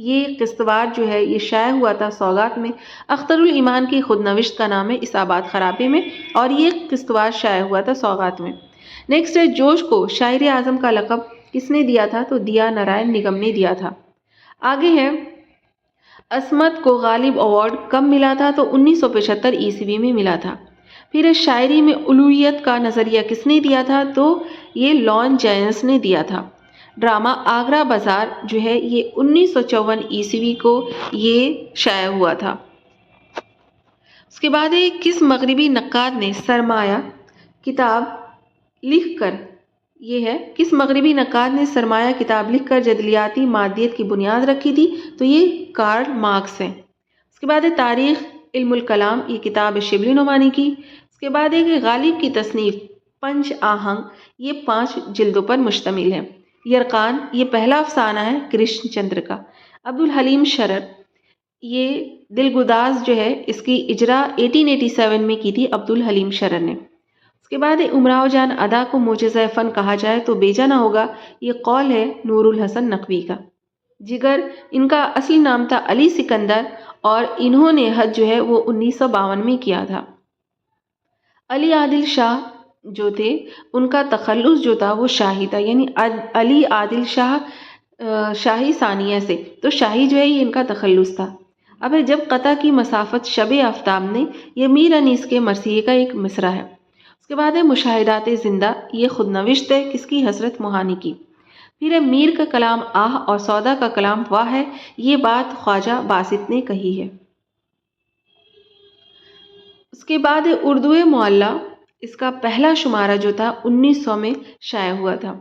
یہ قسطوار جو ہے یہ شائع ہوا تھا سوغات میں، اختر الایمان کی خود نوشت کا نام ہے اس آباد خرابے میں، اور یہ قسطوار شائع ہوا تھا سوغات میں۔ نیکسٹ ہے جوش کو شاعر اعظم کا لقب کس نے دیا تھا؟ تو دیا نارائن نگم نے دیا تھا۔ آگے ہے عصمت کو غالب ایوارڈ کب ملا تھا؟ تو 1975 عیسوی میں ملا تھا۔ پھر شاعری میں الوہیت کا نظریہ کس نے دیا تھا؟ تو یہ لارڈ جینس نے دیا تھا۔ ڈرامہ آگرہ بازار جو ہے یہ 1954 عیسوی کو یہ شائع ہوا تھا۔ اس کے بعد کس مغربی نقاد نے سرمایہ کتاب لکھ کر، یہ ہے کس مغربی نقاد نے سرمایہ کتاب لکھ کر جدلیاتی مادیت کی بنیاد رکھی تھی؟ تو یہ کارل مارکس ہے۔ اس کے بعد تاریخ علم الکلام، یہ کتاب ہے شبلی نعمانی کی۔ اس کے بعد غالب کی تصنیف پنچ آہنگ، یہ 5 جلدوں پر مشتمل ہے۔ یرقان، یہ پہلا افسانہ ہے کرشن چندر کا۔ عبدالحلیم شرر، یہ دلگداز جو ہے اس کی اجرا 1887 میں کی تھی عبدالحلیم شرر نے۔ اس کے بعد امراؤ جان ادا کو معجزہ فن کہا جائے تو بیجا نہ ہوگا، یہ قول ہے نور الحسن نقوی کا۔ جگر، ان کا اصلی نام تھا علی سکندر اور انہوں نے حج جو ہے وہ 1952 میں کیا تھا۔ علی عادل شاہ جو تھے ان کا تخلص جو تھا وہ شاہی تھا، یعنی علی عادل شاہ شاہی ثانیہ سے، تو شاہی جو ہے یہ ان کا تخلص تھا۔ اب جب قطع کی مسافت شب آفتاب نے، یہ میر انیس کے مرثیے کا ایک مصرع ہے۔ اس کے بعد ہے مشاہدات زندہ، یہ خود نوشت ہے کس کی؟ حضرت موہانی کی۔ پھر ہے میر کا کلام آہ اور سودا کا کلام واہ ہے، یہ بات خواجہ باسط نے کہی ہے۔ اس کے بعد اردو معلیٰ، اس کا پہلا شمارہ جو تھا 1900 میں شائع ہوا تھا۔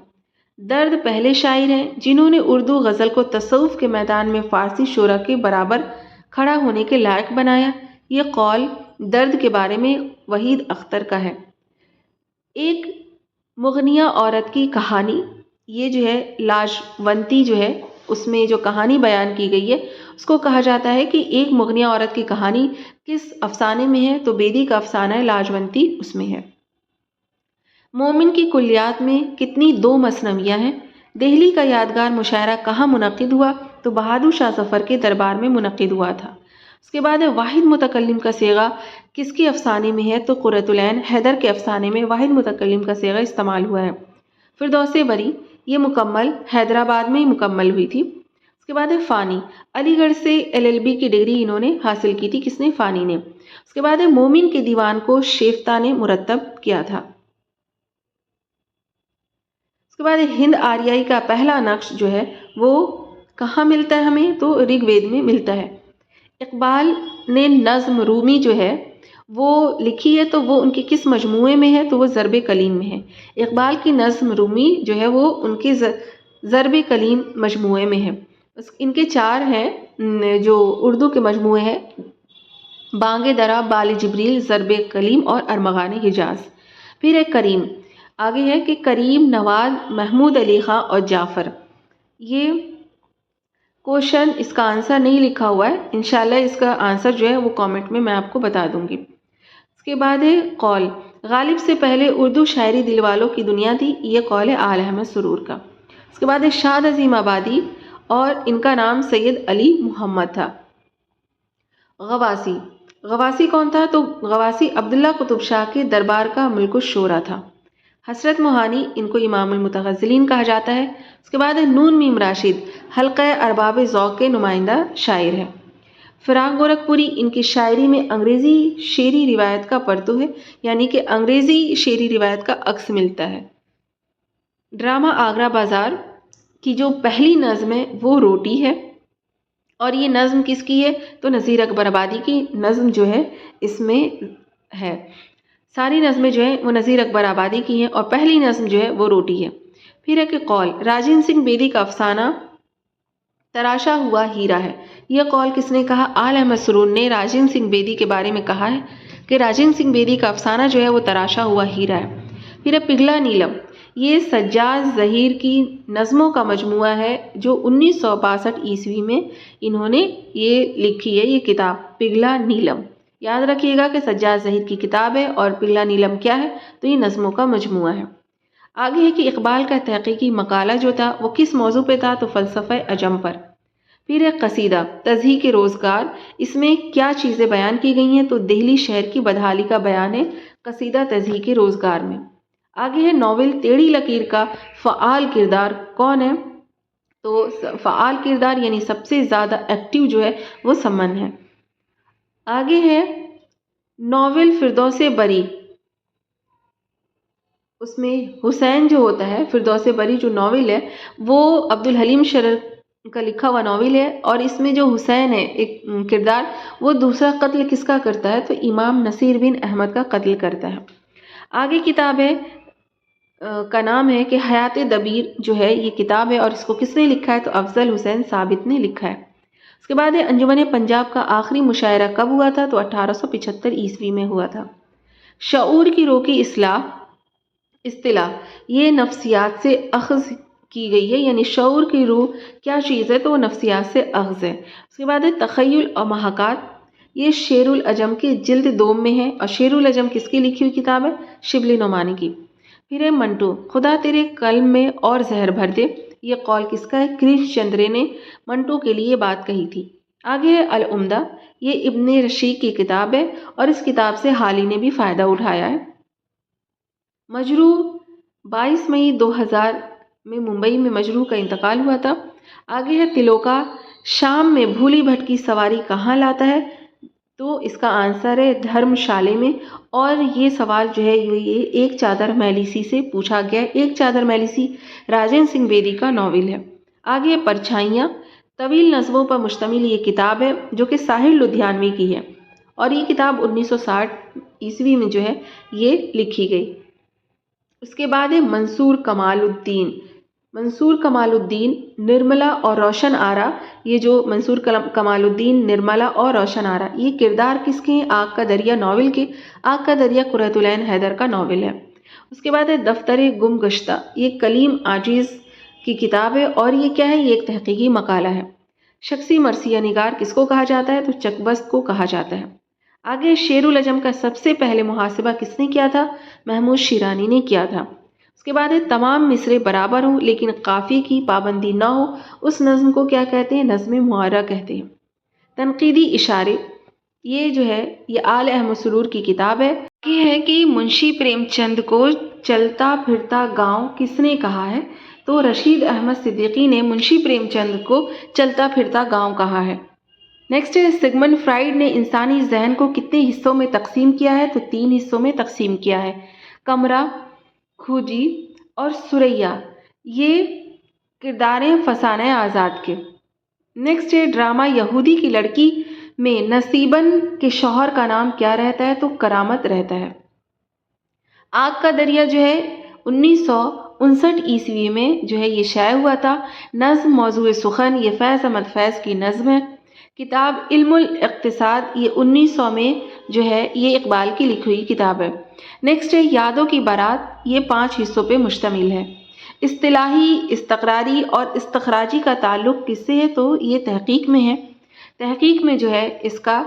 درد پہلے شاعر ہیں جنہوں نے اردو غزل کو تصوف کے میدان میں فارسی شعراء کے برابر کھڑا ہونے کے لائق بنایا، یہ قول درد کے بارے میں وحید اختر کا ہے۔ ایک مغنیہ عورت کی کہانی، یہ جو ہے لاجونتی جو ہے اس میں جو کہانی بیان کی گئی ہے اس کو کہا جاتا ہے کہ ایک مغنیہ عورت کی کہانی کس افسانے میں ہے؟ تو بیدی کا افسانہ ہے لاجونتی اس میں ہے۔ مومن کی کلیات میں کتنی 2 مثنویاں ہیں؟ دہلی کا یادگار مشاعرہ کہاں منعقد ہوا؟ تو بہادر شاہ ظفر کے دربار میں منعقد ہوا تھا۔ اس کے بعد واحد متکلم کا صیغہ کس کے افسانے میں ہے؟ تو قرۃ العین حیدر کے افسانے میں واحد متکلم کا صیغہ استعمال ہوا ہے۔ فردوس بری، یہ مکمل حیدرآباد میں ہی مکمل ہوئی تھی۔ اس کے بعد فانی، علی گڑھ سے LLB کی ڈگری انہوں نے حاصل کی تھی، کس نے؟ فانی نے۔ اس کے بعد مومن کے دیوان کو شیفتہ نے مرتب کیا تھا۔ اس کے بعد ہند آریائی کا پہلا نقش جو ہے وہ کہاں ملتا ہے ہمیں؟ تو رگ وید میں ملتا ہے۔ اقبال نے نظم رومی جو ہے وہ لکھی ہے تو وہ ان کے کس مجموعے میں ہے؟ تو وہ ضرب کلیم میں ہے۔ اقبال کی نظم رومی جو ہے وہ ان کے ضرب کلیم مجموعے میں ہے۔ ان کے 4 ہیں جو اردو کے مجموعے ہیں، بانگ درا، بال جبریل، ضرب کلیم اور ارمغان حجاز۔ پھر ہے کریم، آگے ہے کہ کریم، نواد، محمود علی خان اور جعفر۔ یہ کوشچن اس کا آنسر نہیں لکھا ہوا ہے، انشاءاللہ اس کا آنسر جو ہے وہ کامنٹ میں آپ کو بتا دوں گی۔ اس کے بعد ہے قول، غالب سے پہلے اردو شاعری دل والوں کی دنیا تھی، یہ قول ہے آل احمد سرور کا۔ اس کے بعد ہے شاد عظیم آبادی اور ان کا نام سید علی محمد تھا۔ غواسی، غواسی کون تھا؟ تو غواسی عبداللہ قطب شاہ کے دربار کا ملک الشورى تھا۔ حضرت موہانی، ان کو امام المتغزلین کہا جاتا ہے۔ اس کے بعد نون میم راشد، حلقہ ارباب ذوق کے نمائندہ شاعر ہے۔ فراق گورکھپوری، ان کی شاعری میں انگریزی شعری روایت کا پرتو ہے، یعنی کہ انگریزی شعری روایت کا عکس ملتا ہے۔ ڈرامہ آگرہ بازار کی جو پہلی نظم ہے وہ روٹی ہے، اور یہ نظم کس کی ہے؟ تو نذیر اکبر آبادی کی نظم جو ہے اس میں ہے۔ ساری نظمیں جو ہیں وہ نذیر اکبر آبادی کی ہیں، اور پہلی نظم جو ہے وہ روٹی ہے۔ پھر ہے کہ قول، راجن سنگھ بیدی کا افسانہ تراشا ہوا ہیرا ہے، یہ قول کس نے کہا؟ آل احمد سرور نے راجن سنگھ بیدی کے بارے میں کہا ہے کہ راجن سنگھ بیدی کا افسانہ جو ہے وہ تراشا ہوا ہیرا ہے۔ پھر ہے پگھلا نیلم، یہ سجاد ظہیر کی نظموں کا مجموعہ ہے جو 1962 عیسوی میں انہوں نے یہ لکھی ہے، یہ کتاب پگھلا نیلم۔ یاد رکھیے گا کہ سجاد ظہیر کی کتاب ہے اور پگھلا نیلم کیا ہے؟ تو یہ نظموں کا مجموعہ ہے۔ آگے ہے کہ اقبال کا تحقیقی مقالہ جو تھا وہ کس موضوع پہ تھا؟ تو فلسفہ عجم پر۔ پھر ہے قصیدہ تضحیک روزگار، اس میں کیا چیزیں بیان کی گئی ہیں؟ تو دہلی شہر کی بدحالی کا بیان ہے قصیدہ تضحیک روزگار میں۔ آگے ہے ناول ٹیڑھی لکیر کا فعال کردار کون ہے؟ تو فعال کردار یعنی سب سے زیادہ ایکٹیو جو ہے وہ سمن ہے۔ آگے ہے ناول فردوس بری، اس میں حسین جو ہوتا ہے، فردوس بری جو ناول ہے وہ عبدالحلیم شرر کا لکھا ہوا ناول ہے، اور اس میں جو حسین ہے ایک کردار، وہ دوسرا قتل کس کا کرتا ہے؟ تو امام نصیر بن احمد کا قتل کرتا ہے۔ آگے کتاب ہے کا نام ہے کہ حیات دبیر جو ہے یہ کتاب ہے، اور اس کو کس نے لکھا ہے؟ تو افضل حسین ثابت نے لکھا ہے۔ اس کے بعد ہے انجمن پنجاب کا آخری مشاعرہ کب ہوا تھا؟ تو 1875 عیسوی میں ہوا تھا۔ شعور کی روح کی اصطلاح یہ نفسیات سے اخذ کی گئی ہے، یعنی شعور کی روح کیا چیز ہے؟ تو وہ نفسیات سے اخذ ہے۔ اس کے بعد ہے تخیل اور محاکات، یہ شیر العجم کے جلد 2 میں ہے، اور شیر العجم کس کی لکھی ہوئی کتاب ہے؟ شبلی نعمانی کی۔ پھر ہے منٹو، خدا تیرے قلم میں اور زہر بھر دے، یہ قول کس کا ہے؟ کرش چندرے نے منٹو کے لیے بات کہی تھی۔ آگے ہے العمدہ، یہ ابن رشید کی کتاب ہے، اور اس کتاب سے حالی نے بھی فائدہ اٹھایا ہے۔ مجروح، 22 مئی 2000 میں ممبئی میں مجروح کا انتقال ہوا تھا۔ آگے ہے تلوکا، شام میں بھولی بھٹکی سواری کہاں لاتا ہے؟ تو اس کا آنسر ہے دھرم شالے میں، اور یہ سوال جو ہے یہ ایک چادر میلیسی سے پوچھا گیا ہے۔ ایک چادر میلیسی راجن سنگھ بیدی کا ناول ہے۔ آگے پرچھائیاں، طویل نظموں پر مشتمل یہ کتاب ہے جو کہ ساحر لدھیانوی کی ہے، اور یہ کتاب 1960 عیسوی میں جو ہے یہ لکھی گئی۔ اس کے بعد ہے منصور کمال الدین، منصور کمال الدین نرملا اور روشن آرا، یہ جو منصور کمال الدین نرملا اور روشن آرا یہ کردار کس کے ہیں؟ آگ کا دریا ناول کے۔ آگ کا دریا قرۃ العین حیدر کا ناول ہے۔ اس کے بعد ہے دفتر گم گشتہ، یہ کلیم عاجز کی کتاب ہے، اور یہ کیا ہے؟ یہ ایک تحقیقی مقالہ ہے۔ شخصی مرثیہ نگار کس کو کہا جاتا ہے؟ تو چکبست کو کہا جاتا ہے۔ آگے شیر العجم کا سب سے پہلے محاسبہ کس نے کیا تھا؟ محمود شیرانی نے کیا تھا۔ اس کے بعد ہے تمام مصرے برابر ہوں لیکن قافیے کی پابندی نہ ہو اس نظم کو کیا کہتے ہیں؟ نظم معارہ کہتے ہیں۔ تنقیدی اشارے، یہ جو ہے یہ آل احمد سرور کی کتاب ہے۔ یہ ہے کہ منشی پریم چند کو چلتا پھرتا گاؤں کس نے کہا ہے؟ تو رشید احمد صدیقی نے منشی پریم چند کو چلتا پھرتا گاؤں کہا ہے۔ نیکسٹ ہے سگمنڈ فرائیڈ نے انسانی ذہن کو کتنے حصوں میں تقسیم کیا ہے؟ تو 3 حصوں میں تقسیم کیا ہے، کمرہ، کھوجی اور سریا، یہ کرداریں فسانہ آزاد کے۔ نیکسٹ ہے ڈرامہ یہودی کی لڑکی میں نصیبن کے شوہر کا نام کیا رہتا ہے؟ تو کرامت رہتا ہے۔ آگ کا دریا جو ہے 1959 عیسوی میں جو ہے یہ شائع ہوا تھا۔ نظم موضوع سخن، یہ فیض احمد فیض کی نظم ہے۔ کتاب علم الاقتصاد، یہ 1900 میں جو ہے یہ اقبال کی لکھی ہوئی کتاب ہے۔ نیکسٹ ہے یادوں کی بارات، یہ 5 حصوں پہ مشتمل ہے۔ اصطلاحی، استقراری اور استخراجی کا تعلق کس سے ہے؟ تو یہ تحقیق میں ہے۔ تحقیق میں جو ہے اس کا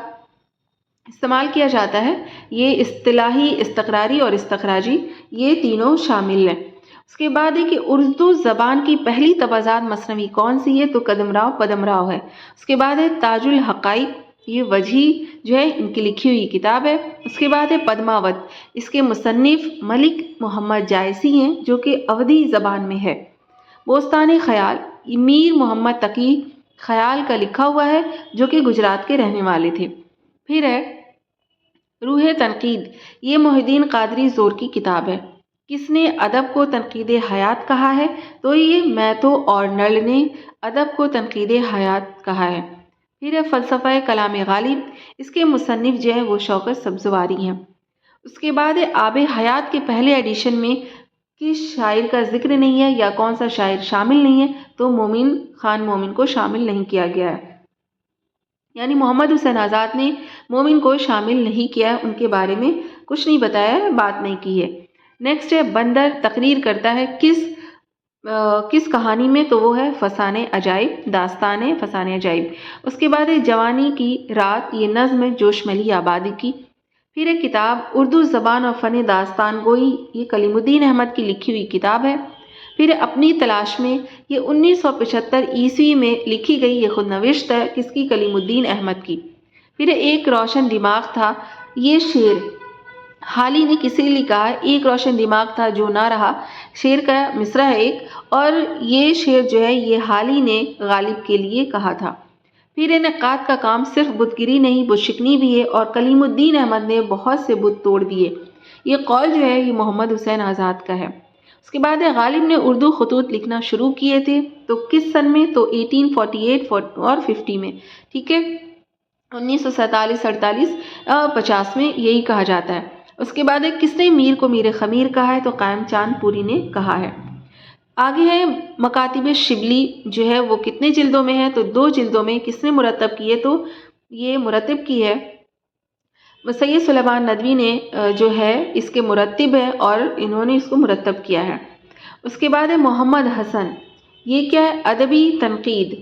استعمال کیا جاتا ہے، یہ اصطلاحی، استقراری اور استخراجی یہ تینوں شامل ہیں۔ اس کے بعد ہے کہ اردو زبان کی پہلی تبادلہ مثنوی کون سی ہے؟ تو قدمراؤ پدمراؤ ہے۔ اس کے بعد ہے تاج الحقائق، یہ وجہی جو ہے ان کی لکھی ہوئی کتاب ہے۔ اس کے بعد ہے پدماوت، اس کے مصنف ملک محمد جائسی ہیں جو کہ اودھی زبان میں ہے۔ بوستان خیال، میر محمد تقی خیال کا لکھا ہوا ہے جو کہ گجرات کے رہنے والے تھے۔ پھر ہے روح تنقید، یہ محی الدین قادری زور کی کتاب ہے۔ کس نے ادب کو تنقید حیات کہا ہے؟ تو یہ میتھو اور نل نے ادب کو تنقید حیات کہا ہے۔ پھر ہے فلسفہ کلام غالب، اس کے مصنف جو ہے وہ شوکت سبزواری ہیں۔ اس کے بعد ہے آب حیات کے پہلے ایڈیشن میں کس شاعر کا ذکر نہیں ہے یا کون سا شاعر شامل نہیں ہے؟ تو مومن خان مومن کو شامل نہیں کیا گیا ہے، یعنی محمد حسین آزاد نے مومن کو شامل نہیں کیا ہے، ان کے بارے میں کچھ نہیں بتایا ہے، بات نہیں کی ہے۔ نیکسٹ ہے بندر تقریر کرتا ہے کس کہانی میں؟ تو وہ ہے فسانے عجائب، داستان ہے فسانے عجائب۔ اس کے بعد ہے جوانی کی رات، یہ نظم ہے جوش ملی آبادی کی۔ پھر ایک کتاب اردو زبان اور فن داستان گوئی، یہ کلیم الدین احمد کی لکھی ہوئی کتاب ہے۔ پھر پھر اپنی تلاش میں، یہ 1975 عیسوی میں لکھی گئی یہ خود نوشت ہے، کس کی؟ کلیم الدین احمد کی۔ پھر ایک روشن دماغ تھا، یہ شعر حالی نے کسی لیے کہا ہے؟ ایک روشن دماغ تھا جو نہ رہا، شعر کا مصرع ہے ایک، اور یہ شعر جو ہے یہ حالی نے غالب کے لیے کہا تھا۔ پھر نقاد کا کام صرف بت گری نہیں، بت شکنی بھی ہے، اور کلیم الدین احمد نے بہت سے بت توڑ دیے۔ یہ قول جو ہے یہ محمد حسین آزاد کا ہے۔ اس کے بعد غالب نے اردو خطوط لکھنا شروع کیے تھے، تو کس سن میں؟ تو 1848 اور 50 میں، ٹھیک ہے، 1947 48 50 میں یہی کہا جاتا ہے۔ اس کے بعد کس نے میر کو میر خمیر کہا ہے؟ تو قائم چاند پوری نے کہا ہے۔ آگے ہے مکاتب شبلی جو ہے وہ کتنے جلدوں میں ہے؟ تو 2 جلدوں میں۔ کس نے مرتب کی ہے؟ تو یہ مرتب کی ہے سید سلیمان ندوی نے جو ہے اس کے مرتب ہے، اور انہوں نے اس کو مرتب کیا ہے۔ اس کے بعد ہے محمد حسن، یہ کیا ہے؟ ادبی تنقید،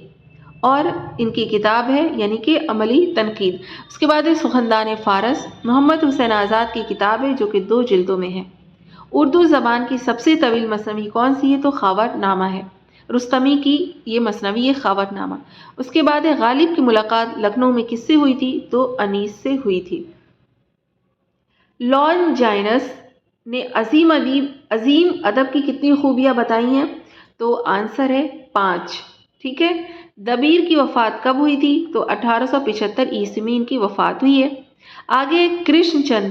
اور ان کی کتاب ہے یعنی کہ عملی تنقید۔ اس کے بعد ہے سخندان فارس، محمد حسین آزاد کی کتاب ہے جو کہ 2 جلدوں میں ہے۔ اردو زبان کی سب سے طویل مثنوی کون سی ہے؟ تو خاور نامہ ہے، رستمی کی یہ مثنوی ہے خاور نامہ۔ اس کے بعد ہے غالب کی ملاقات لکھنؤ میں کس سے ہوئی تھی؟ تو انیس سے ہوئی تھی۔ لان جائنس نے عظیم ادب کی کتنی خوبیاں بتائی ہیں؟ تو آنسر ہے 5، ٹھیک ہے۔ دبیر کی وفات کب ہوئی تھی؟ تو 1875 عیسوی میں ان کی وفات ہوئی ہے۔ آگے کرشن چند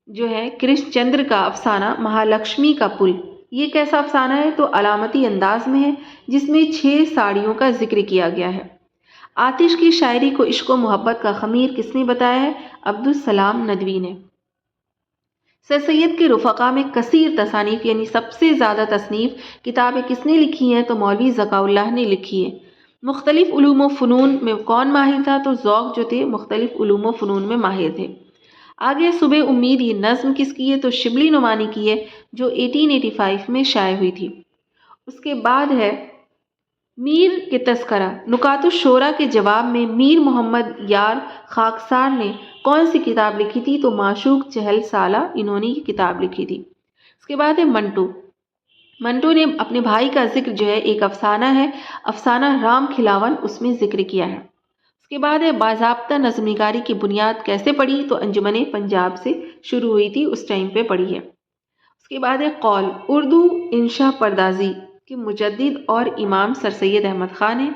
جو ہے کرشن چندر کا افسانہ مہالکشمی کا پل، یہ کیسا افسانہ ہے؟ تو علامتی انداز میں ہے، جس میں 6 ساڑیوں کا ذکر کیا گیا ہے۔ آتش کی شاعری کو عشق و محبت کا خمیر کس نے بتایا ہے؟ عبدالسلام ندوی نے۔ سر سید کے رفقا میں کثیر تصانیف یعنی سب سے زیادہ تصنیف کتابیں کس نے لکھی ہیں؟ تو مولوی ذکاء اللہ نے لکھی ہے۔ مختلف علوم و فنون میں کون ماہر تھا؟ تو ذوق جو تھے مختلف علوم و فنون میں ماہر تھے۔ آگے صبح امید، یہ نظم کس کی ہے؟ تو شبلی نعمانی کی ہے، جو 1885 میں شائع ہوئی تھی۔ اس کے بعد ہے میر کے تذکرہ، نکات الشعراء کے جواب میں میر محمد یار خاکسار نے کون سی کتاب لکھی تھی؟ تو معشوق چہل سالہ، انہوں نے یہ کتاب لکھی تھی۔ اس کے بعد ہے منٹو نے اپنے بھائی کا ذکر جو ہے ایک افسانہ ہے، افسانہ رام کھلاون، اس میں ذکر کیا ہے۔ اس کے بعد ہے باضابطہ نظم نگاری کی بنیاد کیسے پڑی؟ تو انجمن پنجاب سے شروع ہوئی تھی، اس ٹائم پہ پڑی ہے۔ اس کے بعد ہے قول، اردو انشا پردازی کے مجدد اور امام سر سید احمد خان ہے،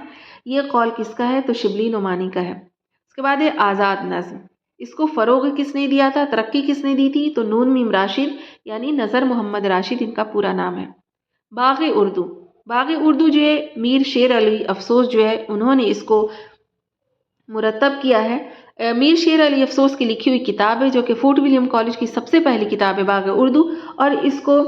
یہ قول کس کا ہے؟ تو شبلی نعمانی کا ہے۔ اس کے بعد ہے آزاد نظم، اس کو فروغ کس نے دیا تھا؟ ترقی کس نے دی تھی؟ تو نون میم راشد یعنی نظر محمد راشد، ان کا پورا نام ہے۔ باغ اردو جو ہے میر شیر علی افسوس جو ہے انہوں نے اس کو مرتب کیا ہے۔ میر شیر علی افسوس کی لکھی ہوئی کتاب ہے، جو کہ فورٹ ولیم کالج کی سب سے پہلی کتاب ہے باغ اردو، اور اس کو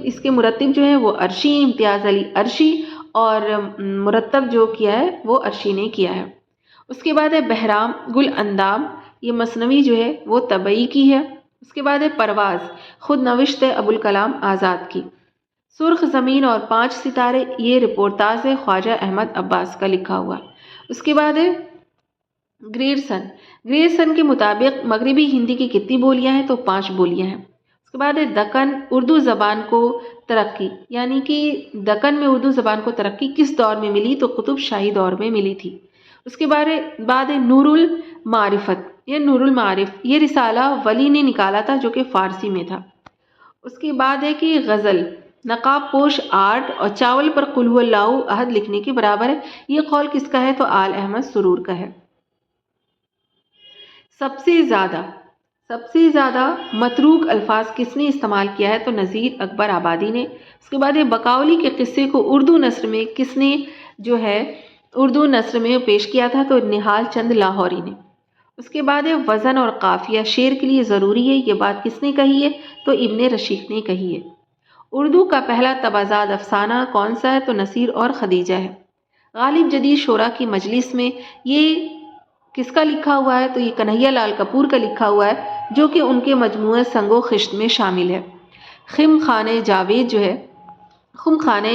اس کے مرتب جو ہے وہ عرشی امتیاز علی عرشی، اور مرتب جو کیا ہے وہ عرشی نے کیا ہے۔ اس کے بعد ہے بہرام گل اندام، یہ مثنوی جو ہے وہ طبعی کی ہے۔ اس کے بعد ہے پرواز، خود نوشت ہے ابوالکلام آزاد کی۔ سرخ زمین اور 5 ستارے، یہ رپورتاز ہے خواجہ احمد عباس کا لکھا ہوا۔ اس کے بعد ہے گریرسن کے مطابق مغربی ہندی کی کتنی بولیاں ہیں؟ تو 5 بولیاں ہیں۔ اس کے بعد ہے دکن، اردو زبان کو ترقی، یعنی کہ دکن میں اردو زبان کو ترقی کس دور میں ملی؟ تو قطب شاہی دور میں ملی تھی۔ اس کے بعد ہے نور المعرفت یا نور المعارف، یہ رسالہ ولی نے نکالا تھا جو کہ فارسی میں تھا۔ اس کے بعد ہے کہ غزل، نقاب پوش آرٹ اور چاول پر قل هو اللہ احد لکھنے کے برابر ہے، یہ قول کس کا ہے؟ تو آل احمد سرور کا ہے۔ سب سے زیادہ متروک الفاظ کس نے استعمال کیا ہے؟ تو نذیر اکبر آبادی نے۔ اس کے بعد ہے بقاولی کے قصے کو اردو نثر میں کس نے جو ہے اردو نثر میں پیش کیا تھا؟ تو نہال چند لاہوری نے۔ اس کے بعد ہے وزن اور قافیہ شعر کے لیے ضروری ہے، یہ بات کس نے کہی ہے؟ تو ابن رشید نے کہی ہے۔ اردو کا پہلا طبازاد افسانہ کون سا ہے؟ تو نصیر اور خدیجہ ہے۔ غالب جدید شعراء کی مجلس میں یہ کس کا لکھا ہوا ہے؟ تو یہ کنہیا لال کپور کا لکھا ہوا ہے، جو کہ ان کے مجموعہ سنگ و خشت میں شامل ہے۔ خم خانہ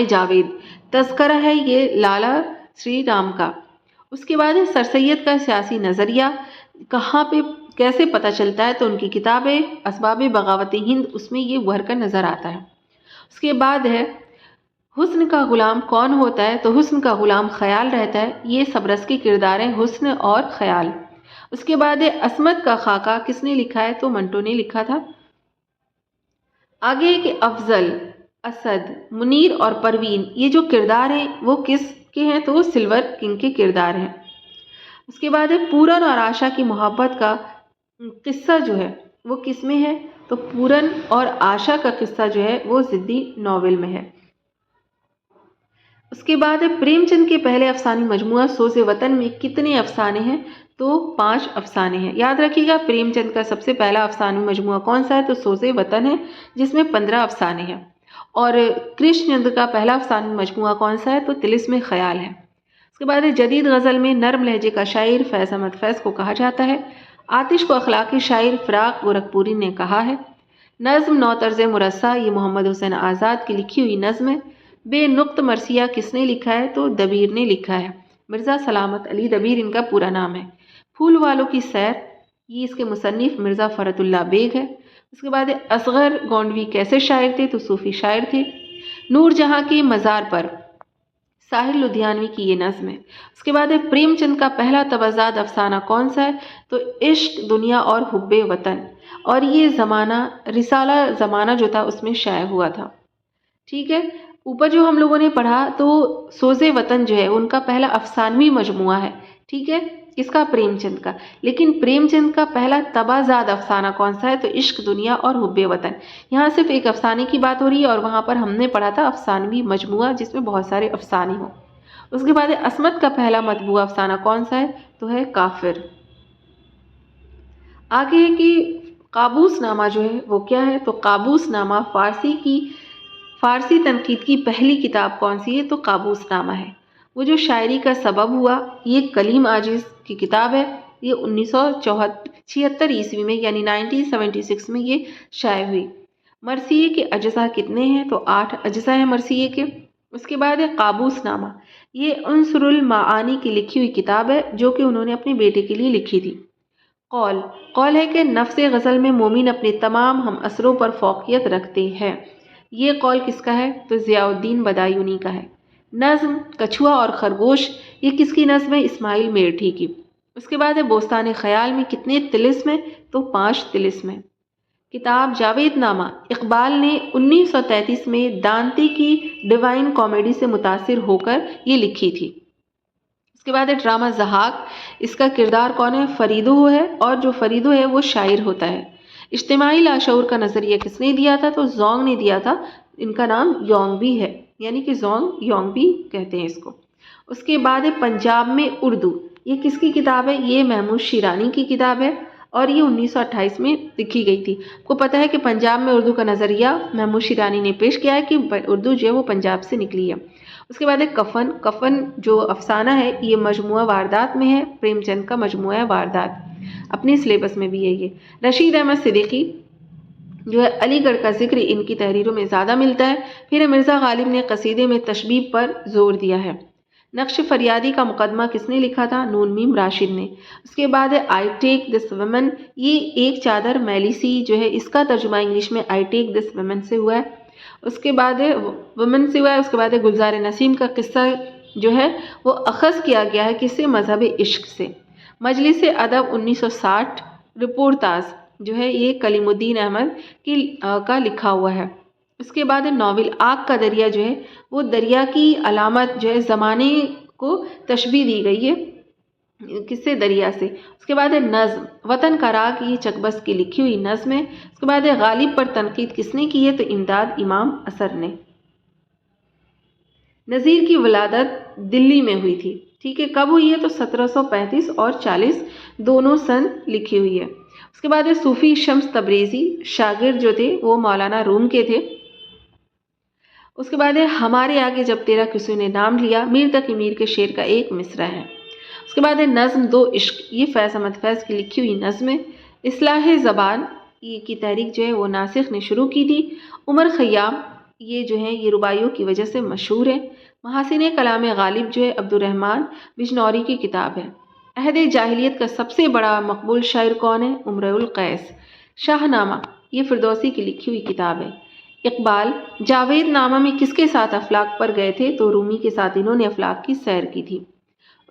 جاوید تذکرہ ہے یہ لالا سری رام کا۔ اس کے بعد ہے سر سید کا سیاسی نظریہ کہاں پہ کیسے پتہ چلتا ہے؟ تو ان کی کتاب ہے اسباب بغاوت ہند، اس میں یہ ابھر کر نظر آتا ہے۔ اس کے بعد ہے حسن کا غلام کون ہوتا ہے؟ تو حسن کا غلام خیال رہتا ہے۔ یہ سبرس کی کردار ہیں، حسن اور خیال۔ اس کے بعد ہے عصمت کا خاکہ کس نے لکھا ہے؟ تو منٹو نے لکھا تھا۔ آگے کہ افضل، اسد، منیر اور پروین یہ جو کردار ہیں وہ کس کے ہیں؟ تو وہ سلور کنگ کے کردار ہیں۔ اس کے بعد ہے پورن اور آشا کی محبت کا قصہ جو ہے وہ کس میں ہے؟ تو پورن اور آشا کا قصہ جو ہے وہ ضدی ناول میں ہے۔ اس کے بعد ہے پریم چند کے پہلے افسانوی مجموعہ سوز وطن میں کتنے افسانے ہیں؟ تو 5 افسانے ہیں۔ یاد رکھیے گا پریم چند کا سب سے پہلا افسانوی مجموعہ کون سا ہے؟ تو سوز وطن ہے جس میں 15 افسانے ہیں۔ اور کرشن چندر کا پہلا افسانوی مجموعہ کون سا ہے؟ تو طلسم خیال ہے۔ اس کے بعد جدید غزل میں نرم لہجے کا شاعر فیض احمد فیض کو کہا جاتا ہے۔ آتش کو اخلاقی شاعر فراق گورکھپوری نے کہا ہے۔ نظم نو طرز مرصع یہ محمد حسین آزاد کی لکھی ہوئی نظم ہے۔ بے نقط مرثیہ کس نے لکھا ہے؟ تو دبیر نے لکھا ہے۔ مرزا سلامت علی دبیر ان کا پورا نام ہے۔ پھول والوں کی سیر یہ اس کے مصنف مرزا فرت اللہ بیگ ہے۔ اس کے بعد اصغر گونڈوی کیسے شاعر تھے؟ تو صوفی شاعر تھے۔ نور جہاں کے مزار پر ساحر لدھیانوی کی یہ نظم ہے۔ اس کے بعد پریم چند کا پہلا تبعزاد افسانہ کون سا ہے؟ تو عشق، دنیا اور حب وطن، اور یہ زمانہ رسالہ زمانہ جو تھا اس میں شائع ہوا تھا۔ ٹھیک ہے، اوپر جو ہم لوگوں نے پڑھا تو سوز وطن جو ہے ان کا پہلا افسانوی مجموعہ ہے۔ ٹھیک ہے، کس کا؟ پریم چند کا۔ لیکن پریم چند کا پہلا تبعزاد افسانہ کون سا ہے؟ تو عشق، دنیا اور حب وطن۔ یہاں صرف ایک افسانے کی بات ہو رہی ہے اور وہاں پر ہم نے پڑھا تھا افسانوی مجموعہ جس میں بہت سارے افسانے ہوں۔ اس کے بعد عصمت کا پہلا مطبوع افسانہ کون سا ہے؟ تو ہے کافر۔ آگے ہے کہ قابوس نامہ جو ہے وہ کیا ہے؟ تو قابوس نامہ فارسی تنقید کی پہلی کتاب کون سی ہے؟ تو قابوس نامہ ہے۔ وہ جو شاعری کا سبب ہوا یہ کلیم عاجز کی کتاب ہے۔ یہ 1976 عیسوی میں یعنی 1976 میں یہ شائع ہوئی۔ مرثیے کے اجزاء کتنے ہیں؟ تو 8 اجزاء ہیں مرثیے کے۔ اس کے بعد ہے قابوس نامہ، یہ عنصر المعانی کی لکھی ہوئی کتاب ہے جو کہ انہوں نے اپنے بیٹے کے لیے لکھی تھی۔ قول ہے کہ نفس غزل میں مومن اپنے تمام ہم اثروں پر فوقیت رکھتے ہیں۔ یہ قول کس کا ہے؟ تو ضیاء الدین بدایونی کا ہے۔ نظم کچھوا اور خرگوش یہ کس کی نظم ہے؟ اسماعیل میرٹھی کی۔ اس کے بعد ہے بوستان خیال میں کتنے طلسم ہیں؟ تو 5 طلسم ہیں۔ کتاب جاوید نامہ اقبال نے 1933 میں دانتے کی ڈیوائن کامیڈی سے متاثر ہو کر یہ لکھی تھی۔ اس کے بعد ہے ڈرامہ ضحاک، اس کا کردار کون ہے؟ فریدو ہے، اور جو فریدو ہے وہ شاعر ہوتا ہے۔ اجتماعی لاشعور کا نظریہ کس نے دیا تھا؟ تو زونگ نے دیا تھا۔ ان کا نام یونگ بھی ہے، یعنی کہ زونگ یونگ بھی کہتے ہیں اس کو۔ اس کے بعد ہے پنجاب میں اردو، یہ کس کی کتاب ہے؟ یہ محمود شیرانی کی کتاب ہے اور یہ 1928 میں لکھی گئی تھی۔ کو پتہ ہے کہ پنجاب میں اردو کا نظریہ محمود شیرانی نے پیش کیا ہے کہ اردو جو ہے وہ پنجاب سے نکلی ہے۔ اس کے بعد ہے کفن جو افسانہ ہے یہ مجموعہ واردات میں ہے، پریم چند کا مجموعہ واردات، اپنے سلیبس میں بھی ہے یہ۔ رشید احمد صدیقی جو ہے علی گڑھ کا ذکر ان کی تحریروں میں زیادہ ملتا ہے۔ پھر مرزا غالب نے قصیدے میں تشبیہ پر زور دیا ہے۔ نقش فریادی کا مقدمہ کس نے لکھا تھا؟ نون میم راشد نے۔ اس کے بعد ہے آئی ٹیک دس ویمن، یہ ایک چادر میلی سی جو ہے اس کا ترجمہ انگلش میں آئی ٹیک دس ویمن سے ہوا ہے۔ اس کے بعد ہے ویمن سے ہوا ہے۔ اس کے بعد ہے گلزار نسیم کا قصہ جو ہے وہ اخذ کیا گیا ہے کس سے؟ مذہب عشق سے۔ مجلس ادب 1960 رپورٹ تاز جو ہے یہ کلیم الدین احمد کا لکھا ہوا ہے۔ اس کے بعد ناول آگ کا دریا جو ہے وہ دریا کی علامت جو ہے زمانے کو تشبیہ دی گئی ہے کس سے؟ دریا سے۔ اس کے بعد ہے نظم وطن کا راگ، یہ چکبست کی لکھی ہوئی نظم ہے۔ اس کے بعد ہے غالب پر تنقید کس نے کی ہے؟ تو امداد امام اثر نے۔ نظیر کی ولادت دلی میں ہوئی تھی، ٹھیک ہے، کب ہوئی ہے؟ تو 1735 اور 40 دونوں سن لکھی ہوئی ہے۔ اس کے بعد ہے صوفی شمس تبریزی، شاگرد جو تھے وہ مولانا روم کے تھے۔ اس کے بعد ہے ہمارے آگے جب تیرا کسی نے نام لیا، میر تقی میر کے شعر کا ایک مصرع ہے۔ اس کے بعد ہے نظم دو عشق، یہ فیض احمد فیض کی لکھی ہوئی نظم ہے۔ اصلاح زبان یہ کی تحریک جو ہے وہ ناسخ نے شروع کی تھی۔ عمر خیام یہ جو ہیں یہ رباعیوں کی وجہ سے مشہور ہے۔ محاسن کلام غالب جو ہے عبد الرحمن بجنوری کی کتاب ہے۔ عہد جاہلیت کا سب سے بڑا مقبول شاعر کون ہے؟ امرؤ القیس۔ شاہ نامہ یہ فردوسی کی لکھی ہوئی کتاب ہے۔ اقبال جاوید نامہ میں کس کے ساتھ افلاک پر گئے تھے؟ تو رومی کے ساتھ انہوں نے افلاک کی سیر کی تھی۔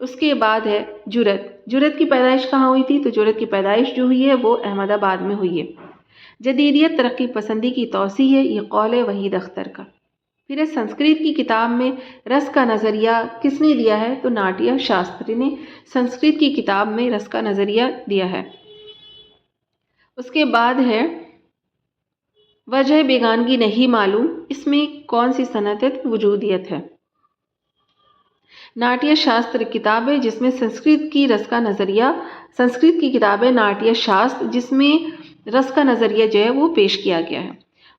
اس کے بعد ہے جرت۔ جرت کی پیدائش کہاں ہوئی تھی؟ تو جرت کی پیدائش جو ہوئی ہے وہ احمد آباد میں ہوئی ہے۔ جدیدیت ترقی پسندی کی توسیع ہے، یہ قول ہے وحید اختر کا۔ پھر سنسکرت کی کتاب میں رس کا نظریہ کس نے دیا ہے؟ تو ناٹیہ شاستری نے سنسکرت کی کتاب میں رس کا نظریہ دیا ہے۔ اس کے بعد ہے وجہ بیگانگی نہیں معلوم، اس میں کون سی صنعت وجودیت ہے؟ ناٹیہ شاستر کتاب ہے جس میں سنسکرت کی رس کا نظریہ، سنسکرت کی کتاب ہے ناٹیہ شاستر جس میں رس کا نظریہ جو ہے وہ پیش کیا گیا ہے۔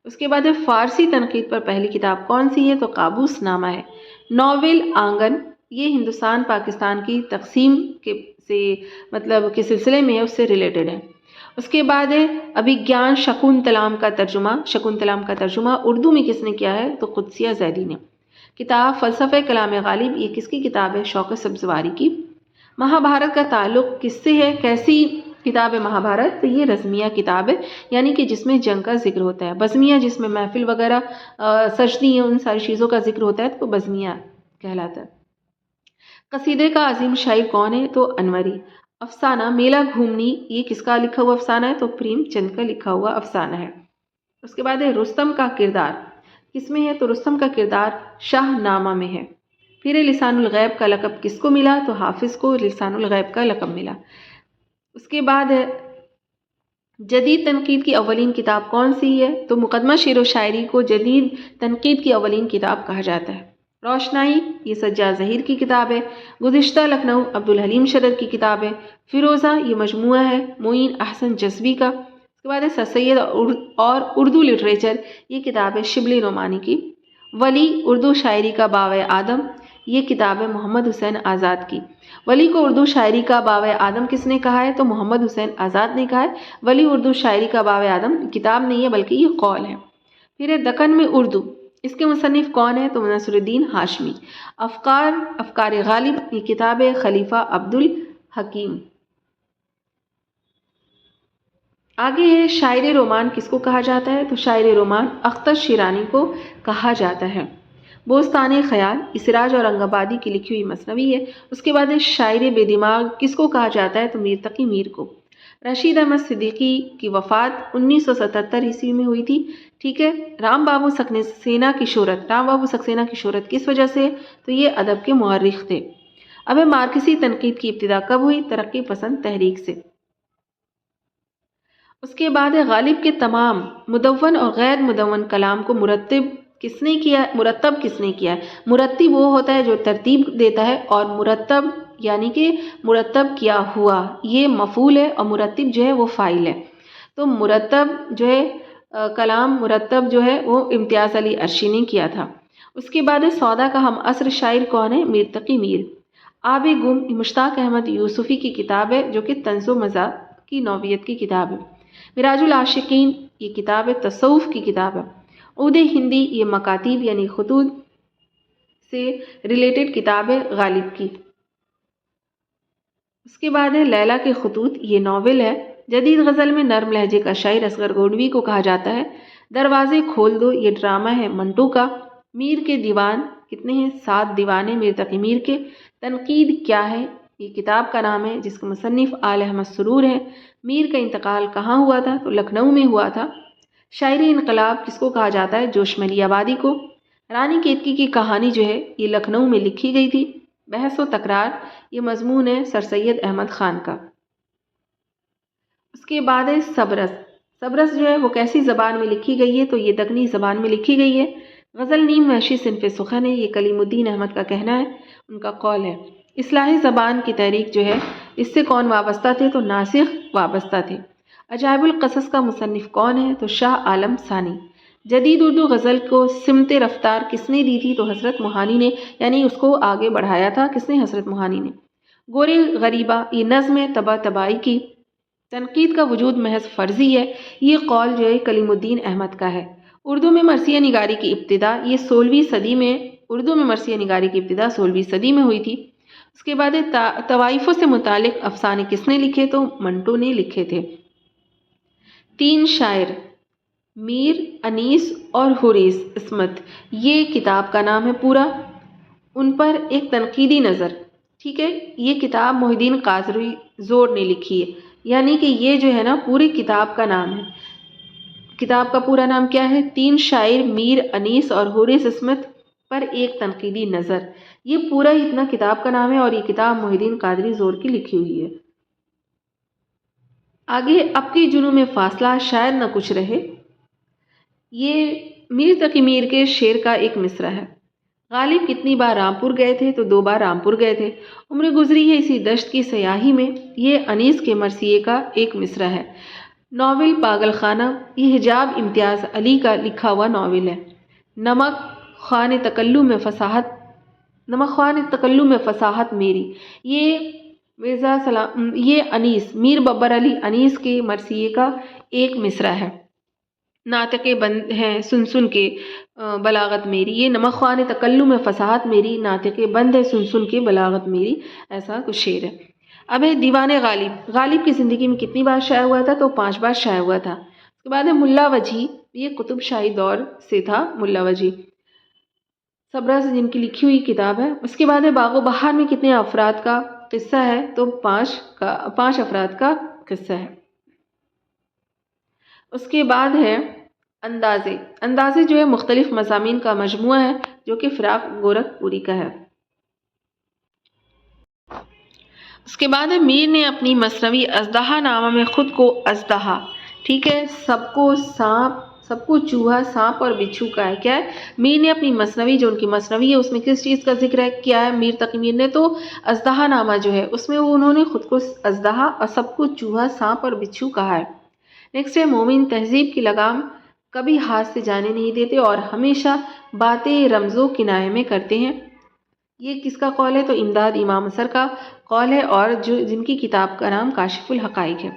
اس کے بعد ہے فارسی تنقید پر پہلی کتاب کون سی ہے؟ تو قابوس نامہ ہے۔ ناول آنگن یہ ہندوستان پاکستان کی تقسیم کے سلسلے میں ہے، اس سے ریلیٹڈ ہے۔ اس کے بعد ہے ابھیگیان شکنتلام کا ترجمہ، شکنتلام کا ترجمہ اردو میں کس نے کیا ہے؟ تو قدسیہ زیدی نے۔ کتاب فلسفہ کلام غالب یہ کس کی کتاب ہے؟ شوکت سبزواری کی۔ مہابھارت کا تعلق کس سے ہے؟ کیسی کتاب ہے مہابھارت؟ تو یہ رزمیہ کتاب ہے، یعنی کہ جس میں جنگ کا ذکر ہوتا ہے۔ بزمیہ جس میں محفل وغیرہ سجدی ہیں ان ساری چیزوں کا ذکر ہوتا ہے تو بزمیہ کہلاتا ہے۔ قصیدے کا عظیم شاعر کون ہے؟ تو انوری۔ افسانہ میلہ گھومنی یہ کس کا لکھا ہوا افسانہ ہے؟ تو پریم چند کا لکھا ہوا افسانہ ہے۔ اس کے بعد ہے رستم کا کردار کس میں ہے؟ تو رستم کا کردار شاہ نامہ میں ہے۔ پھر لسان الغیب کا لقب کس کو ملا؟ تو حافظ کو لسان الغیب کا لقب ملا۔ اس کے بعد ہے جدید تنقید کی اولین کتاب کون سی ہے؟ تو مقدمہ شعر و شاعری کو جدید تنقید کی اولین کتاب کہا جاتا ہے۔ روشنائی یہ سجاد ظہیر کی کتاب ہے۔ گزشتہ لکھنؤ عبدالحلیم شرر کی کتاب ہے۔ فیروزہ یہ مجموعہ ہے معین احسن جذبی کا۔ اس کے بعد ہے سر سید اور اردو لٹریچر یہ کتاب ہے شبلی نعمانی کی۔ ولی اردو شاعری کا باوۂ آدم یہ کتاب ہے محمد حسین آزاد کی۔ ولی کو اردو شاعری کا باوۂ آدم کس نے کہا ہے؟ تو محمد حسین آزاد نے کہا ہے۔ ولی اردو شاعری کا باوۂ آدم کتاب نہیں ہے بلکہ یہ قول ہے۔ پھر ہے دکن میں اردو اس کے مصنف کون ہے؟ تو نصر الدین ہاشمی۔ افکار غالب یہ کتاب ہے خلیفہ عبدالحکیم۔ آگے ہے شاعر رومان کس کو کہا جاتا ہے؟ تو شاعر رومان اختر شیرانی کو کہا جاتا ہے۔ بوستان خیال یہ سراج اورنگ آبادی کی لکھی ہوئی مثنوی ہے۔ اس کے بعد ہے شاعر بے دماغ کس کو کہا جاتا ہے؟ تو میر تقی میر کو۔ رشید احمد صدیقی کی وفات 1977 عیسوی میں ہوئی تھی، ٹھیک ہے۔ رام بابو سکسینہ کی شہرت کس وجہ سے؟ تو یہ ادب کے مورخ تھے۔ اب مارکسی تنقید کی ابتدا کب ہوئی؟ ترقی پسند تحریک سے۔ اس کے بعد ہے غالب کے تمام مدون اور غیر مدون کلام کو مرتب کس نے کیا ہے؟ مرتب وہ ہوتا ہے جو ترتیب دیتا ہے، اور مرتب یعنی کہ مرتب کیا ہوا یہ مفعول ہے، اور مرتب جو ہے وہ فاعل ہے۔ تو مرتب جو ہے کلام مرتب جو ہے وہ امتیاز علی عرشی نے کیا تھا۔ اس کے بعد سودا کا ہم عصر شاعر کون ہے؟ میر تقی میر۔ آب گم مشتاق احمد یوسفی کی کتاب ہے جو کہ طنز و مزاح کی نوعیت کی کتاب ہے۔ مراج العاشقین یہ کتاب ہے تصوف کی کتاب ہے۔ عود ہندی یہ مکاتیب یعنی خطوط سے ریلیٹڈ کتاب ہے غالب کی۔ اس کے بعد ہے لیلا کے خطوط یہ ناول ہے۔ جدید غزل میں نرم لہجے کا شاعر اصغر گوڈوی کو کہا جاتا ہے۔ دروازے کھول دو یہ ڈرامہ ہے منٹو کا۔ میر کے دیوان کتنے ہیں؟ 7 دیوان ہیں میر تقی میر کے۔ تنقید کیا ہے یہ کتاب کا نام ہے جس کے مصنف آل احمد سرور ہیں۔ میر کا انتقال کہاں ہوا تھا؟ تو لکھنؤ میں ہوا تھا۔ شاعر انقلاب کس کو کہا جاتا ہے؟ جوشملی آبادی کو۔ رانی کیتکی کی کہانی جو ہے یہ لکھنؤ میں لکھی گئی تھی۔ بحث و تکرار یہ مضمون ہے سر سید احمد خان کا۔ اس کے بعد ہے سبرس۔ سبرس جو ہے وہ کیسی زبان میں لکھی گئی ہے؟ تو یہ دکنی زبان میں لکھی گئی ہے۔ غزل نیم وحشی صنف سخن ہے، یہ کلیم الدین احمد کا کہنا ہے، ان کا قول ہے۔ اصلاحی زبان کی تحریک جو ہے اس سے کون وابستہ تھے؟ تو ناسخ وابستہ تھے۔ عجائب القصص کا مصنف کون ہے؟ تو شاہ عالم ثانی۔ جدید اردو غزل کو سمت رفتار کس نے دی تھی؟ تو حضرت موہانی نے، یعنی اس کو آگے بڑھایا تھا کس نے؟ حضرت موہانی نے۔ گورے غریبہ یہ نظم ہے تباہ تباہی کی۔ تنقید کا وجود محض فرضی ہے، یہ قول جو ہے کلیم الدین احمد کا ہے۔ اردو میں مرثیہ نگاری کی ابتدا یہ 16ویں صدی میں ہوئی تھی۔ اس کے بعد طوائفوں سے متعلق افسانے کس نے لکھے؟ تو منٹو نے لکھے تھے۔ 3 شاعر میر انیس اور حریث عصمت، یہ کتاب کا نام ہے پورا، ان پر ایک تنقیدی نظر، ٹھیک ہے، یہ کتاب محی الدین قاضوی زور نے لکھی ہے، یعنی کہ یہ جو ہے نا پوری کتاب کا نام ہے۔ کتاب کا پورا نام کیا ہے؟ 3 شاعر میر انیس اور حریث عصمت پر ایک تنقیدی نظر، یہ پورا اتنا کتاب کا نام ہے اور یہ کتاب محی الدین قاضوی زور کی لکھی ہوئی ہے۔ آگے اب کے جنوں میں فاصلہ شاید نہ کچھ رہے، یہ میر تقی میر کے شعر کا ایک مصرع ہے۔ غالب کتنی بار رامپور گئے تھے تو 2 بار رامپور گئے تھے، عمر گزری ہے اسی دشت کی سیاہی میں، یہ انیس کے مرثیے کا ایک مصرع ہے۔ ناول پاگل خانہ، یہ حجاب امتیاز علی کا لکھا ہوا ناول ہے۔ نمک خوان تکلم میں فصاحت میری، یہ مرزا سلام، یہ انیس میر ببر علی انیس کے مرثیے کا ایک مصرع ہے۔ ناطق بند ہے سن سن کے بلاغت میری، یہ نمک خوان تکلم میں فصاحت میری، ناطق بند ہے سن سن کے بلاغت میری، ایسا کچھ شعر ہے۔ اب ہے دیوان غالب، غالب کی زندگی میں کتنی بار شائع ہوا تھا تو 5 بار شائع ہوا تھا۔ اس کے بعد ہے ملا وجی، یہ قطب شاہی دور سے تھا ملا وجی، صبرا سے جن کی لکھی ہوئی کتاب ہے۔ اس کے بعد ہے باغ و بہار میں کتنے افراد کا قصہ ہے تو 5 افراد کا قصہ ہے۔ اس کے بعد ہے اندازے، اندازے جو ہے مختلف مضامین کا مجموعہ ہے جو کہ فراق گورکھ پوری کا ہے۔ اس کے بعد ہے میر نے اپنی مثنوی اژدہا نامہ میں خود کو اژدہا، ٹھیک ہے، سب کو سانپ، سب کو چوہا، سانپ اور بچھو کا ہے، کیا ہے، میر نے اپنی مثنوی، جو ان کی مثنوی ہے اس میں کس چیز کا ذکر ہے، کیا ہے، میر تقی میر نے تو اژدہا نامہ جو ہے اس میں انہوں نے خود کو اژدہا اور سب کو چوہا، سانپ اور بچھو کہا ہے۔ نیکسٹ ہے مومن، تہذیب کی لگام کبھی ہاتھ سے جانے نہیں دیتے اور ہمیشہ باتیں رمز و کنایے میں کرتے ہیں، یہ کس کا قول ہے تو امداد امام اثر کا قول ہے، اور جن کی کتاب کا نام کاشف الحقائق ہے۔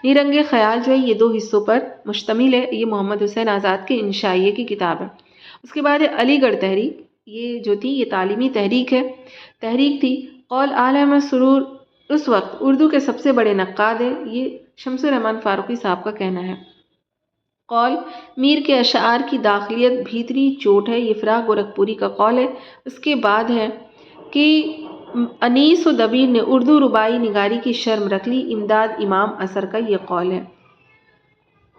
نیرنگ خیال جو ہے یہ 2 حصوں پر مشتمل ہے، یہ محمد حسین آزاد کے انشائیے کی کتاب ہے۔ اس کے بعد ہے علی گڑھ تحریک، یہ جو تھی یہ تعلیمی تحریک تھی۔ قول آل احمد سرور اس وقت اردو کے سب سے بڑے نقاد ہیں، یہ شمس الرحمن فاروقی صاحب کا کہنا ہے۔ قول میر کے اشعار کی داخلیت بھیتری چوٹ ہے، یہ فراق گورکھ پوری کا قول ہے۔ اس کے بعد ہے کہ انیس و دبیر نے اردو ربائی نگاری کی شرم رکھ لی، امداد امام اثر کا یہ قول ہے،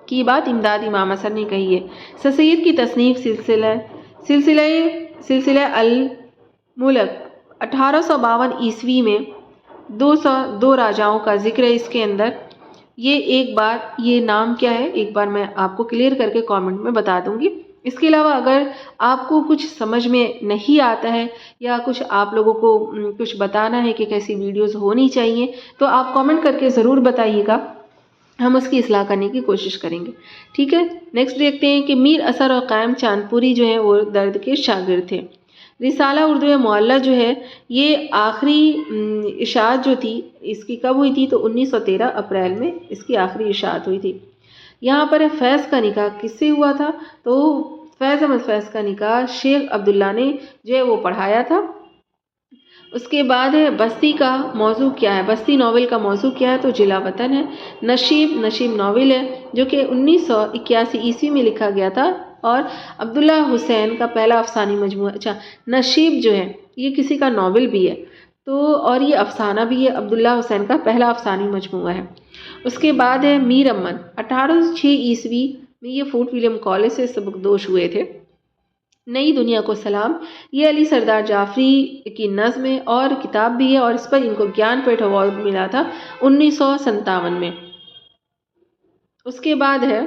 کی بات امداد امام اثر نے کہی ہے۔ سر سید کی تصنیف سلسلہ الملک 1852 عیسوی میں 202 راجاؤں کا ذکر ہے اس کے اندر، یہ ایک بار یہ نام کیا ہے ایک بار میں آپ کو کلیئر کر کے کامنٹ میں بتا دوں گی۔ اس کے علاوہ اگر آپ کو کچھ سمجھ میں نہیں آتا ہے یا کچھ آپ لوگوں کو کچھ بتانا ہے کہ کیسی ویڈیوز ہونی چاہیے تو آپ کامنٹ کر کے ضرور بتائیے گا، ہم اس کی اصلاح کرنے کی کوشش کریں گے، ٹھیک ہے۔ نیکسٹ دیکھتے ہیں کہ میر اثر اور قائم چاندپوری جو ہیں وہ درد کے شاگرد تھے۔ رسالہ اردو معلیٰ جو ہے یہ آخری اشاعت جو تھی اس کی کب ہوئی تھی تو 1913 اپریل میں اس کی آخری اشاعت ہوئی تھی۔ یہاں پر فیض کا نکاح کس سے ہوا تھا تو فیض احمد فیض کا نکاح شیخ عبداللہ نے جو ہے وہ پڑھایا تھا۔ اس کے بعد ہے بستی کا موضوع کیا ہے، بستی ناول کا موضوع کیا ہے تو جلا وطن ہے۔ نشیب ناول ہے جو کہ 1981 عیسوی میں لکھا گیا تھا اور عبداللہ حسین کا پہلا افسانوی مجموعہ، اچھا نشیب جو ہے یہ کسی کا ناول بھی ہے تو اور یہ افسانہ بھی ہے، عبداللہ حسین کا پہلا افسانوی مجموعہ ہے۔ اس کے بعد ہے میر امن، 1806 عیسوی میں یہ فورٹ ولیم کالج سے سبکدوش ہوئے تھے۔ نئی دنیا کو سلام، یہ علی سردار جعفری کی نظم ہے اور کتاب بھی ہے اور اس پر ان کو گیان پیٹھ ایوارڈ ملا تھا 1957 میں۔ اس کے بعد ہے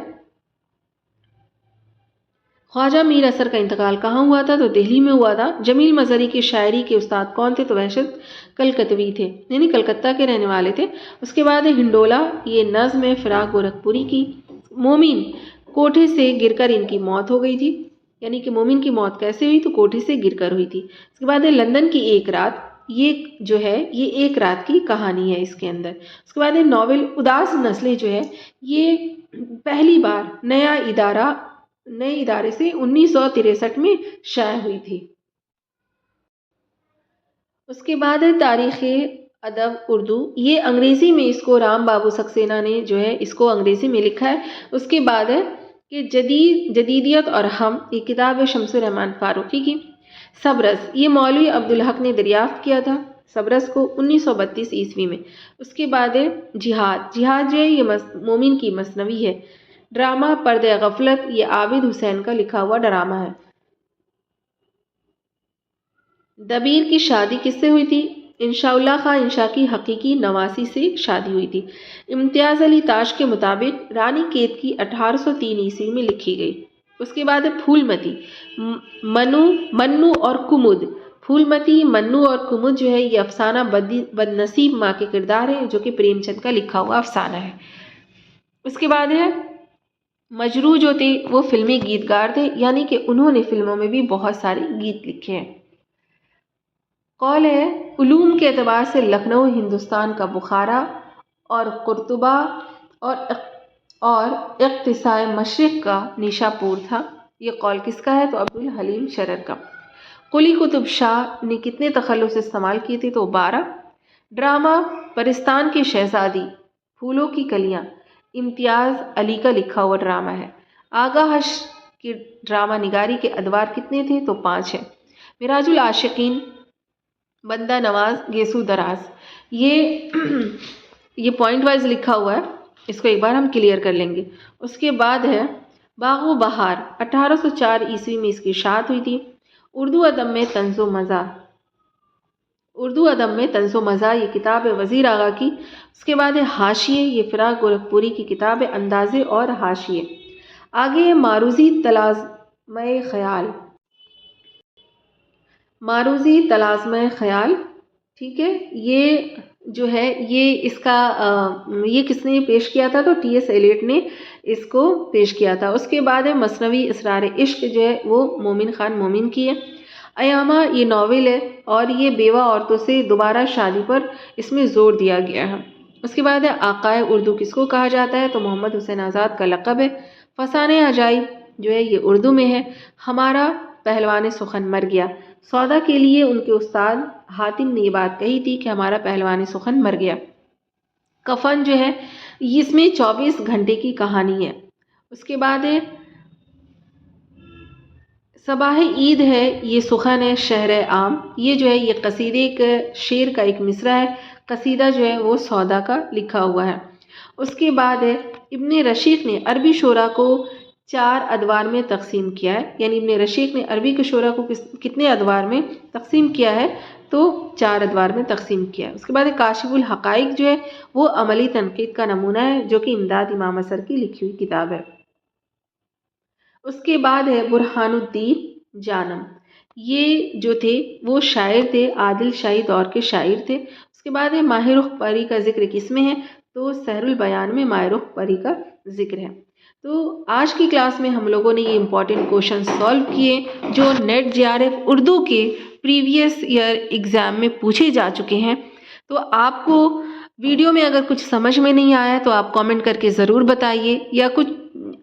خواجہ میر اثر کا انتقال کہاں ہوا تھا تو دہلی میں ہوا تھا۔ جمیل مظہری کی شاعری کے استاد کون تھے تو وحشت کلکتوی تھے، یعنی کلکتہ کے رہنے والے تھے۔ اس کے بعد ہے ہنڈولہ، یہ نظم ہے فراق گورکھ پوری کی۔ مومن، کوٹھے سے گر کر ان کی موت ہو گئی تھی، یعنی کہ مومن کی موت کیسے ہوئی تو کوٹھے سے گر کر ہوئی تھی۔ اس کے بعد ہے لندن کی ایک رات، یہ جو ہے یہ ایک رات کی کہانی ہے اس کے اندر۔ اس کے بعد ہے ناول اداس نسلیں جو ہے یہ پہلی بار نئے ادارے سے 1963 میں شائع ہوئی تھی۔ اس کے بعد ہے تاریخ ادب اردو، یہ انگریزی میں اس کو رام بابو سکسینہ نے جو ہے اس کو انگریزی میں لکھا ہے۔ اس کے بعد ہے کہ جدیدیت اور ہم، یہ کتاب ہے شمس الرحمن فاروقی کی۔ سبرس، یہ مولوی عبدالحق نے دریافت کیا تھا سبرس کو 1932 عیسوی میں۔ اس کے بعد ہے جہاد جو ہے یہ مومن کی مثنوی ہے۔ ڈرامہ پردہ غفلت، یہ عابد حسین کا لکھا ہوا ڈرامہ ہے۔ دبیر کی شادی کس سے ہوئی تھی؟ انشاء اللہ خان انشا کی حقیقی نواسی سے شادی ہوئی تھی۔ امتیاز علی تاش کے مطابق رانی کیت کی 1803 عیسوی میں لکھی گئی۔ اس کے بعد ہے پھول متی، منو اور کمد۔ پھول متی، منو اور کمد جو ہے یہ افسانہ بد نصیب ماں کے کردار ہے جو کہ پریم چند کا لکھا ہوا افسانہ ہے۔ اس کے بعد ہے مجروح جو تھے وہ فلمی گیتکار تھے، یعنی کہ انہوں نے فلموں میں بھی بہت سارے گیت لکھے ہیں۔ قول ہے علوم کے اعتبار سے لکھنؤ ہندوستان کا بخارا اور قرطبہ اور اقتصائے مشرق کا نیشا پور تھا۔ یہ قول کس کا ہے؟ تو عبدالحلیم شرر کا۔ قلی قطب شاہ نے کتنے تخلص استعمال کیے تھے؟ تو 12۔ ڈرامہ پرستان کی شہزادی، پھولوں کی کلیاں، امتیاز علی کا لکھا ہوا ڈرامہ ہے۔ آغا حشر کی ڈرامہ نگاری کے ادوار کتنے تھے؟ تو 5 ہیں۔ مراج العاشقین، بندہ نواز، گیسو دراز، یہ پوائنٹ وائز لکھا ہوا ہے، اس کو ایک بار ہم کلیئر کر لیں گے۔ اس کے بعد ہے باغ و بہار، 1804 عیسوی میں اس کی اشاعت ہوئی تھی۔ اردو ادب میں طنز و مزاح، یہ کتاب ہے وزیر آغا کی۔ اس کے بعد ہے حاشیے، یہ فراق گورکھپوری کی کتاب ہے اندازے اور حاشیے۔ آگے ہے معروضی طلاسمِ خیال، ٹھیک ہے، یہ جو ہے یہ کس نے پیش کیا تھا؟ تو ٹی ایس ایلیٹ نے اس کو پیش کیا تھا۔ اس کے بعد ہے مثنوی اسرار عشق جو ہے وہ مومن خان مومن کی ہے۔ ایامہ، یہ ناول ہے اور یہ بیوہ عورتوں سے دوبارہ شادی پر اس میں زور دیا گیا ہے۔ اس کے بعد ہے آقائے اردو کس کو کہا جاتا ہے؟ تو محمد حسین آزاد کا لقب ہے۔ فسانہ عجائب جو ہے یہ اردو میں ہے۔ ہمارا پہلوان سخن مر گیا، سودا کے لیے ان کے استاد حاتم نے یہ بات کہی تھی کہ ہمارا پہلوان سخن مر گیا۔ کفن جو ہے اس میں 24 گھنٹے کی کہانی ہے۔ اس کے بعد ہے صباح عید ہے، یہ سخن ہے شہر عام، یہ جو ہے یہ قصیدے کے شعر کا ایک مصرع ہے۔ قصیدہ جو ہے وہ سودا کا لکھا ہوا ہے۔ اس کے بعد ہے ابن رشید نے عربی شعراء کو 4 ادوار میں تقسیم کیا ہے، یعنی ابن رشید نے عربی کے شعراء کو کتنے ادوار میں تقسیم کیا ہے؟ تو 4 ادوار میں تقسیم کیا ہے۔ اس کے بعد کاشف الحقائق جو ہے وہ عملی تنقید کا نمونہ ہے جو کہ امداد امام اثر کی لکھی ہوئی کتاب ہے۔ اس کے بعد ہے برہان الدین جانم، یہ جو تھے وہ شاعر تھے، عادل شاہی دور کے شاعر تھے۔ اس کے بعد ہے ماہ رخ پری کا ذکر کس میں ہے؟ تو سحر البیان میں ماہ رخ پری کا ذکر ہے۔ تو آج کی کلاس میں ہم لوگوں نے یہ امپورٹنٹ کوشچن سالو کیے جو نیٹ جے آر ایف اردو کے پریویس ایئر ایگزام میں پوچھے جا چکے ہیں۔ تو آپ کو ویڈیو میں اگر کچھ سمجھ میں نہیں آیا تو آپ کامنٹ کر کے ضرور بتائیے، یا کچھ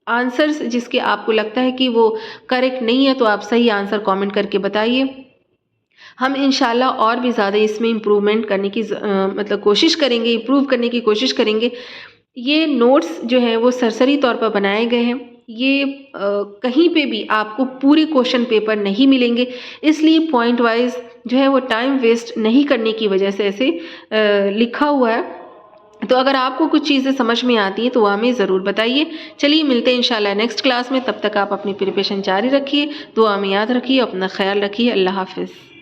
آنسرز جس کے آپ کو لگتا ہے کہ وہ کریکٹ نہیں ہے تو آپ صحیح آنسر کامنٹ کر کے بتائیے۔ ہم انشاءاللہ اور بھی زیادہ اس میں امپروومنٹ کرنے کی کوشش کریں گے، امپروو کرنے کی کوشش کریں گے۔ یہ نوٹس جو ہیں وہ سرسری طور پر بنائے گئے ہیں، یہ کہیں پہ بھی آپ کو پورے کوشچن پیپر نہیں ملیں گے، اس لیے پوائنٹ وائز جو ہے وہ ٹائم ویسٹ نہیں کرنے کی وجہ سے ایسے لکھا ہوا ہے۔ تو اگر آپ کو کچھ چیزیں سمجھ میں آتی ہیں تو وہ ہمیں ضرور بتائیے۔ چلیے ملتے ہیں انشاءاللہ نیکسٹ کلاس میں، تب تک آپ اپنی پریپریشن جاری رکھیے، دعا میں یاد رکھیے، اپنا خیال رکھیے۔ اللہ حافظ۔